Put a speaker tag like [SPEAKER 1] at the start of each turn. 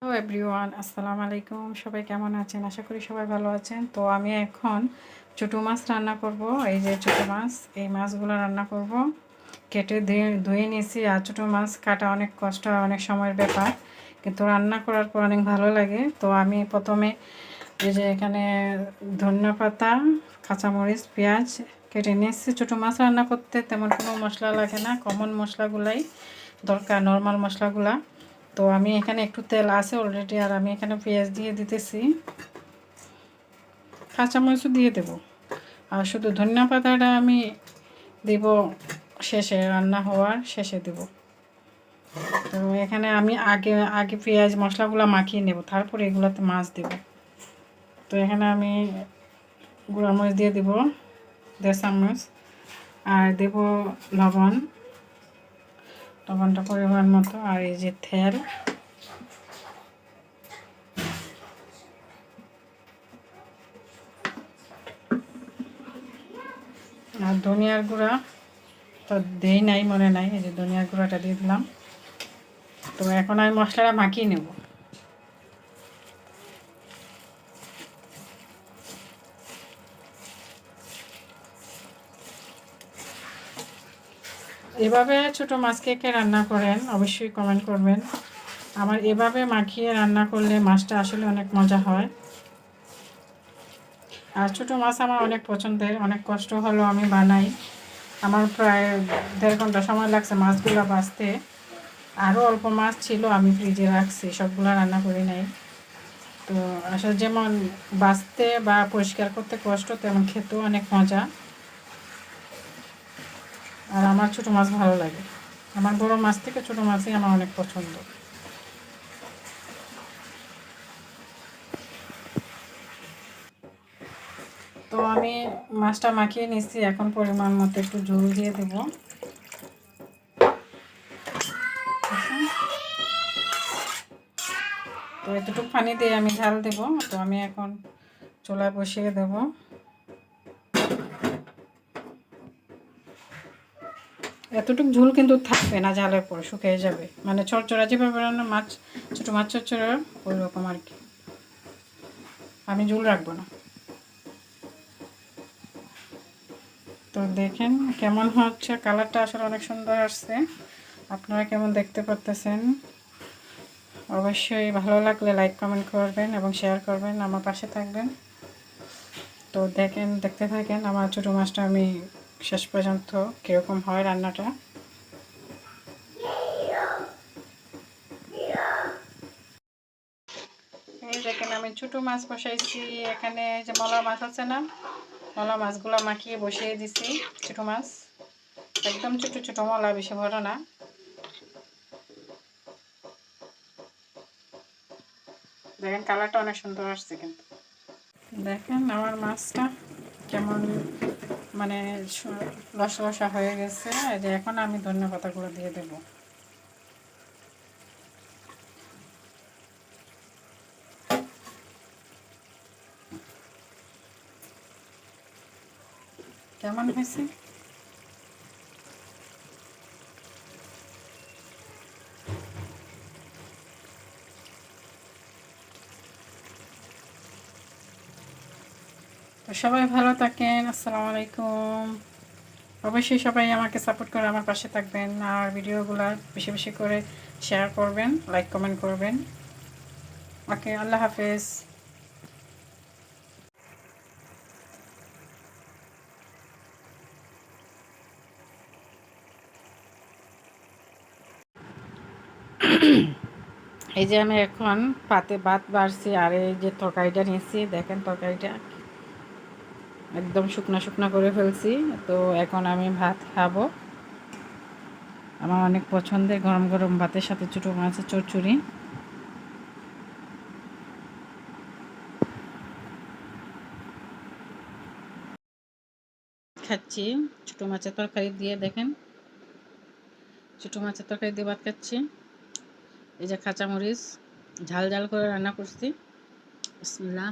[SPEAKER 1] Hello everyone, আসসালামু আলাইকুম। সবাই কেমন আছেন? আশা করি সবাই ভালো আছেন। তো আমি এখন ছোটো মাছ রান্না করব। এই যে ছোটো মাছ, এই মাছগুলো রান্না করব। কেটে ধুয়ে নিয়েছি। আর ছোটো মাছ কাটা অনেক কষ্ট, অনেক সময়ের ব্যাপার, কিন্তু রান্না করার পর অনেক ভালো লাগে। তো আমি প্রথমে এই যে এখানে ধনিয়া পাতা, কাঁচামরিচ, পেঁয়াজ কেটে নিয়েছি। ছোটো মাছ রান্না করতে তেমন কোনো মশলা লাগে না, কমন মশলাগুলাই দরকার, নর্মাল মশলাগুলা। তো আমি এখানে একটু তেল আছে অলরেডি, আর আমি এখানে পেঁয়াজ দিয়ে দিতেছি, কাঁচামরিচও দিয়ে দেব। আর শুধু ধনিয়া পাতাটা আমি দেব শেষে, রান্না হওয়ার শেষে দেব। তো এখানে আমি আগে আগে পেঁয়াজ মশলাগুলো মাখিয়ে নেব, তারপরে এগুলোতে মাছ দেব। তো এখানে আমি গুঁড়া মরিচ দিয়ে দেব 1.5 চামচ, আর দেব লবণটা পরিমাণ মতো। আর এই যে তেল, আর ধনিয়ার গুঁড়া তো দেই নাই, মনে নাই, এই যে ধনিয়ার গুঁড়াটা দিয়ে দিলাম। তো এখন আমি মশলাটা মাখিয়ে নেব। এভাবে ছোটো মাছ কে কে রান্না করেন অবশ্যই কমেন্ট করবেন। আমার এভাবে মাখিয়ে রান্না করলে মাছটা আসলে অনেক মজা হয়। আর ছোটো মাছ আমার অনেক পছন্দের, অনেক কষ্ট হলেও আমি বানাই। আমার প্রায় 1.5 ঘন্টা সময় লাগছে মাছগুলো বাছতে। আরও অল্প মাছ ছিল, আমি ফ্রিজে রাখছি, সবগুলো রান্না করি নাই। তো আসলে যেমন বাছতে বা পরিষ্কার করতে কষ্ট, তেমন খেতেও অনেক মজা। আর আমার ছোটো মাছ ভালো লাগে। আমার বড় মাছ থেকে ছোটো মাছই আমার অনেক পছন্দ। তো আমি মাছটা মাখিয়ে নিচ্ছি, এখন পরিমাণ মতো একটু ঝোল দিয়ে দেব। তো এতটুকু পানি দিয়ে আমি ঝাল দেব। তো আমি এখন চুলায় বসিয়ে দেব। এতটুকু ঝোল কিন্তু থাকবে না, ঝালের পর শুকিয়ে যাবে, মানে চড়চড়া যেভাবে রান্না মাছ, ছোটো মাছ চড়চড়া ওই রকম আর কি। আমি ঝোল রাখবো না। তো দেখেন কেমন হচ্ছে, কালারটা আসলে অনেক সুন্দর আসছে। আপনারা কেমন দেখতে পারতেছেন? অবশ্যই ভালো লাগলে লাইক কমেন্ট করবেন এবং শেয়ার করবেন, আমার পাশে থাকবেন। তো দেখতে থাকেন আমার ছোটো মাছটা আমি শেষ পর্যন্ত কীরকম হয় রান্নাটা। এই দেখেন আমি ছোটো মাছ বসাইছি। এখানে যে মলা মাছ আছে না, মলা মাছগুলো মাখিয়ে বসিয়ে দিছি। ছোটো মাছ একদম ছোটো ছোটো মলা, বেশি বড় না। দেখেন কালারটা অনেক সুন্দর আসছে কিন্তু। দেখেন আমার মাছটা কেমন, মানে লসা লসা হয়ে গেছে। এই যে এখন আমি ধনিয়া পাতাগুলো দিয়ে দেব। কেমন হয়েছে? তো সবাই ভালো থাকেন। আসসালামু আলাইকুম। অবশ্যই সবাই আমাকে সাপোর্ট করে আমার পাশে থাকবেন, আর ভিডিওগুলো বেশি বেশি করে শেয়ার করবেন, লাইক কমেন্ট করবেন। ওকে, আল্লাহ হাফেজ। এই যে আমি এখন পাতে ভাত বাড়ছি, আর এই যে তরকারিটা নিয়েছি, দেখেন তরকারিটা একদম শুকনো শুকনো করে ফেলছি। তো এখন আমি ভাত খাবো। আমার অনেক পছন্দের গরম গরম ভাতের সাথে ছোটো মাছের চচ্চড়ি খাচ্ছি। ছোটো মাছের তরকারি দিয়ে, দেখেন ছোটো মাছের তরকারি দিয়ে ভাত খাচ্ছি। এই যে কাঁচামরিচ ঝাল ঝাল করে রান্না করছি। বিসমিল্লাহ।